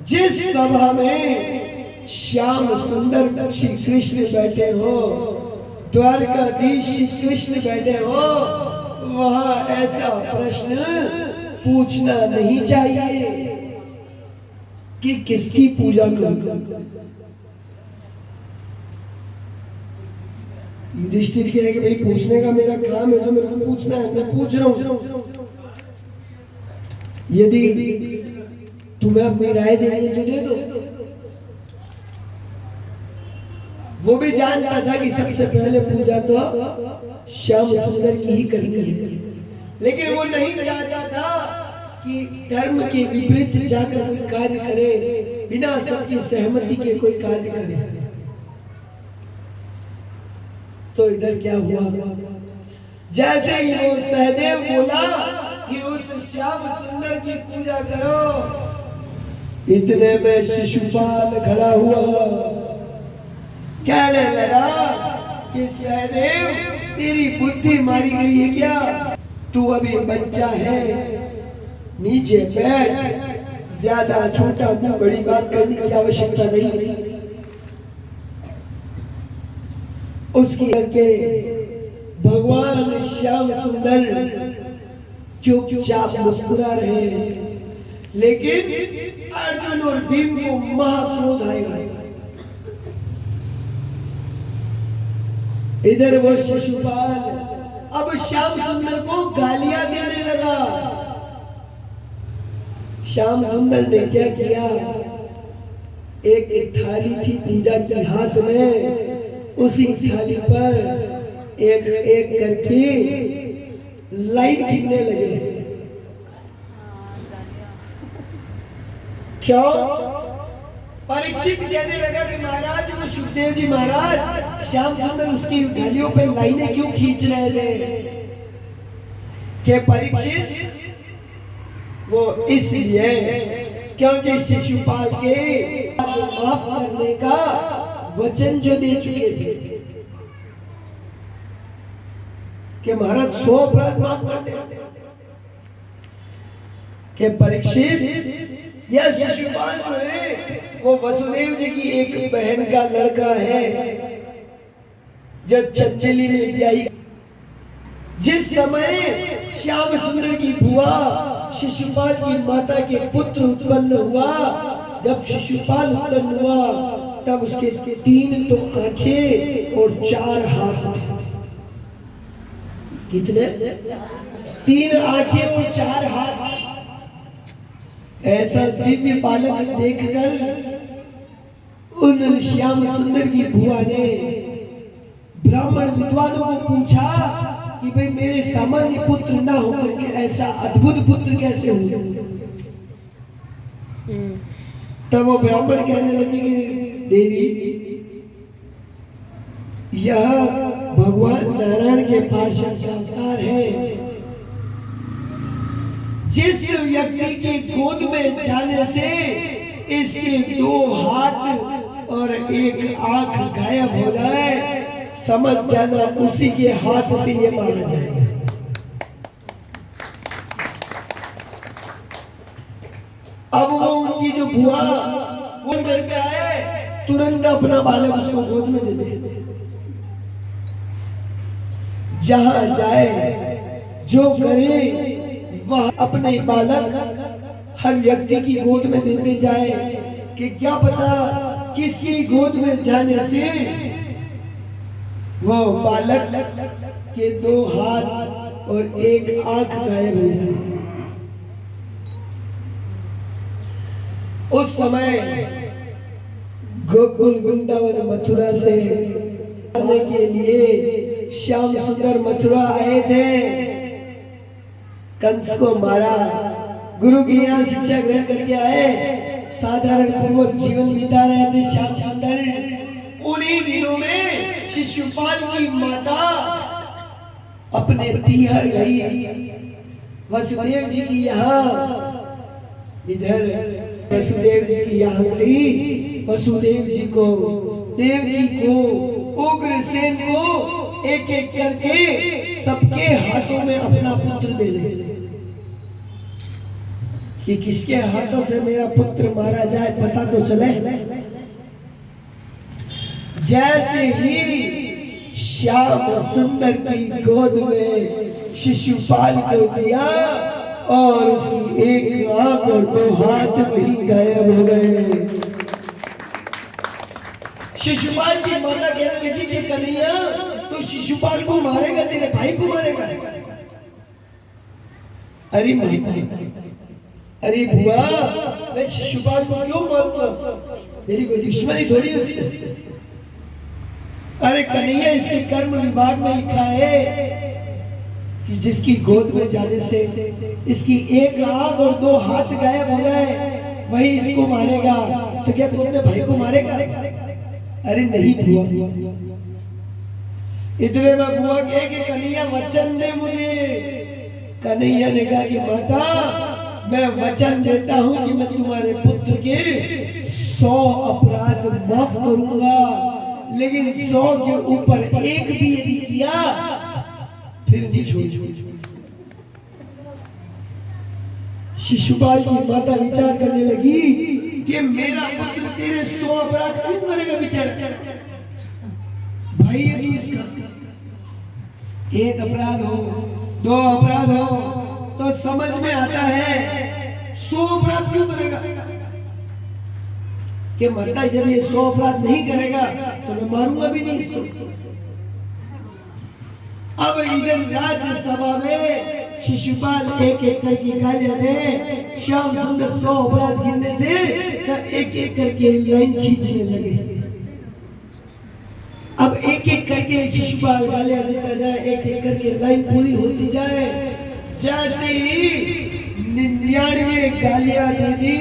जिस सभा में श्याम सुंदर श्री कृष्ण बैठे हो, द्वारकाधीश श्री कृष्ण बैठे हो, वहां ऐसा प्रश्न पूछना नहीं चाहिए कि किसकी पूजा करूं। युधिष्ठिर कह कि भाई पूछने का मेरा काम है, जो मेरे को पूछना है मैं पूछ रहा हूं। यदि तुम्हें अपनी राय देनी है तो दे दो। वो भी जानता था कि सबसे पहले पूजा तो श्याम सुंदर की ही करनी है, लेकिन वो नहीं चाहता था कि धर्म के विपरीत जाकर कोई कार्य करे, बिना सबकी सहमति के कोई कार्य करे। तो इधर क्या हुआ, जैसे ही वो सहदेव बोला कि उस श्याम सुंदर की पूजा करो, इतने में शिशुपाल खड़ा हुआ, कहने लगा कि सहदेव तेरी बुद्धि मारी गई है क्या? तू अभी बच्चा है, नीचे बैठ, ज्यादा छोटा मुंह बड़ी बात करने की आवश्यकता नहीं है। उसकी करके भगवान श्याम सुंदर चुपचाप मुस्कुरा रहे हैं, लेकिन अर्जुन और भीम को महाक्रोध आएगा। इधर वो शिशुपाल अब श्याम सुंदर को गालियां देने लगा। श्याम सुंदर ने क्या किया, एक थाली थी पूजा की हाथ में, उसी थाली पर एक एक करके लाइन गिनने लगे। क्यों? परीक्षित कहने लगा कि महाराज, वो सुखदेव जी महाराज, श्याम सुंदर उसकी थालियों पे लाइनें क्यों खींच रहे थे? के परीक्षित वो इसलिए क्योंकि शिशुपाल के माफ करने का वचन जो दे चुके थे कि महाराज 100 अपराध माफ कर दे। के परीक्षित यह शिशुपाल जो है वो वसुदेव जी की एक बहन का लड़का है, जब चंचली में ब्याही। जिस समय श्याम सुंदर की बुआ शिशुपाल की माता के पुत्र उत्पन्न हुआ, जब शिशुपाल उत्पन्न हुआ तब उसके 3 तो आंखें और 4 हाथ थे। कितने? 3 आंखें और 4 हाथ। ऐसा दिव्य बालक देखकर उन श्याम सुंदर की बुआ ने ब्राह्मण विद्वानों को पूछा कि भाई मेरे सामान्य पुत्र ना होकर के ऐसा अद्भुत पुत्र कैसे हो? तब वो ब्राह्मण कहने लगे कि देवी, यह भगवान नारायण के पास अवतार है। जिस व्यक्ति के गोद में जाने से इसके 2 हाथ और 1 आंख गायब हो जाए, समझ जाना उसी के हाथ से ये मारा जाएगा। अब वो उनकी जो बुआ वो घर पे आए, तुरंत अपना बालक उसको गोद में दे दे। जहां जाए जो करे वह अपने बालक हर व्यक्ति की गोद में देते जाए, कि क्या पता किसकी गोद में जाने से वो बालक के 2 हाथ और 1 आंख गायब हो जाए। उस समय गोकुल वृंदावन मथुरा से आने के लिए श्याम सुंदर मथुरा आए थे। कंस को मारा, गुरु की यहाँ शिक्षा ग्रहण करके आए, साधारण पूर्वक जीवन बिता रहे थे श्याम सुंदर। उन्हीं दिनों में शिशुपाल की माता अपने पीहर गई वसुदेव जी की यहाँ। इधर वसुदेव जी की यहाँ गई, वसुदेव जी को, देवकी को, उग्रसेन को एक एक करके सबके हाथों में अपना पुत्र दे ले। कि किसके हाथों से मेरा पुत्र मारा जाए पता तो चले। जैसे ही श्याम सुंदर की गोद में शिशुपाल को दिया और उसकी एक आंख और 2 हाथ वहीं गायब हो गए। शिशुपाल की माता कहने लगी कि कन्हैया तो शिशुपाल को मारेगा, तेरे भाई को मारेगा। अरे माता, अरे बुआ, मैं शिशुपाल को क्यों मारूंगा, मेरी कोई दुश्मनी थोड़ी है उससे। अरे कन्हैया, इसके कर्म विभाग में लिखा है कि जिसकी गोद में जाने से इसकी एक आंख और 2 हाथ गायब हो गए वही इसको मारेगा। तो क्या तू अपने भाई को मारेगा? अरे नहीं बुआ। इतने में बुआ कहे कि कन्हैया वचन दे मुझे। कन्हैया ने कहा कि माता, मैं वचन देता हूं कि मैं तुम्हारे पुत्र के 100 अपराध माफ करूंगा, लेकिन 100 के ऊपर एक भी यदि किया फिर नहीं छोड़। शिशुपाल की माता विचार करने लगी कि मेरा पुत्र तेरे 100 अपराध क्यों करेगा विचार। भाई ये तो इसका 1 अपराध हो, 2 अपराध हो तो समझ में आता है, 100 अपराध क्यों करेगा। कि माता जब ये 100 अपराध नहीं करेगा तो मैं मारूंगा भी नहीं इसको। अब इधर राज्यसभा में शिशुपाल एक एक करके गालियां दे, श्याम सुंदर 100 अपराध गिनने थे तो एक एक करके लाइन खींचने लगे। अब एक एक करके शिशुपाल गालियां देता जाए, एक एक करके लाइन पूरी होती जाए। जैसे ही 99 गालियां दे दी